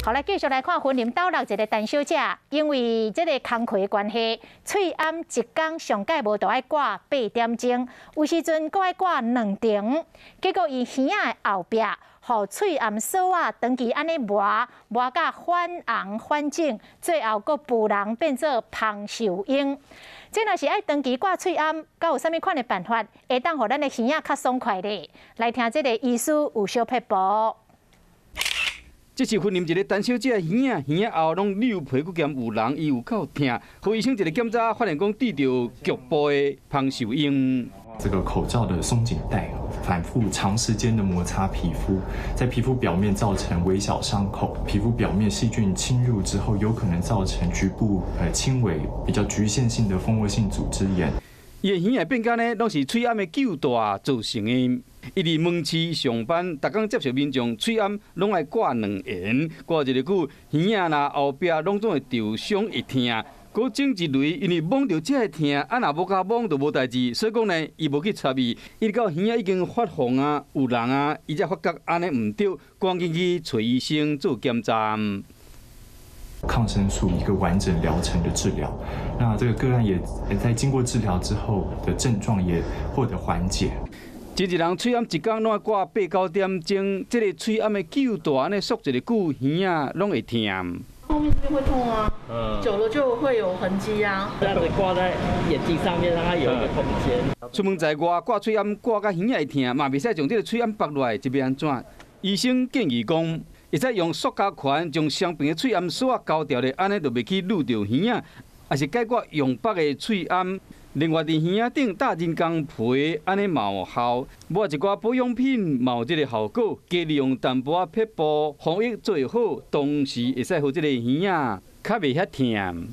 好，来继续来看婚林斗六一个陈小姐，因为这个工课的关系，喙暗一天上届无就爱挂8点钟，有时阵搁爱挂2点，结果伊耳仔的后壁，互喙暗锁啊，长期安尼磨甲反红反肿，最后搁妇人变做芳寿英。这若是爱长期挂喙暗，敢有啥物款的办法，会当互咱的耳仔较爽快咧？来听这个医师有小撇步。 这是婚林一个陈小姐耳仔后拢扭皮，佮兼有人伊有够痛，互医生一个检查，发现讲治着局部的芳寿英。这个口罩的松紧带反复长时间的摩擦皮肤，在皮肤表面造成微小伤口，皮肤表面细菌侵入之后，有可能造成局部轻微、比较局限性的蜂窝性组织炎。 伊的耳仔变化呢，拢是喙暗的旧大造成的。伊伫门市上班，逐工接受民众喙暗拢爱挂2元，挂一个久，耳仔啦后壁拢总会受伤会痛。佮整一类，因为摸到这会痛，啊若无甲摸就无代志，所以讲呢，伊无去插伊，伊到耳仔已经发红啊、有人啊，伊才发觉安尼唔对，赶紧去找医生做检查。 抗生素一个完整疗程的治疗，那这个个案也在经过治疗之后的症状也获得缓解。一人喙暗一天拢要挂8、9点钟，这个喙暗的旧大安尼缩一个久，耳仔拢会痛。后面这边会痛啊，久了就会有痕迹啊。这样子挂在眼睛上面，让它有一个空间。出门在外挂喙暗挂到耳仔会痛，嘛袂使将这个喙暗拔落来，这要安怎？医生建议讲。 会使用塑胶圈将双边的喙暗锁交掉咧，安尼就袂去撸到耳仔，也是解决用北的喙暗。另外，伫耳仔顶搭人工皮，安尼嘛有效。抹一寡保养品，嘛有这个效果。加利用淡薄仔撇步，防疫最好，同时会使互这个耳仔较袂遐痛。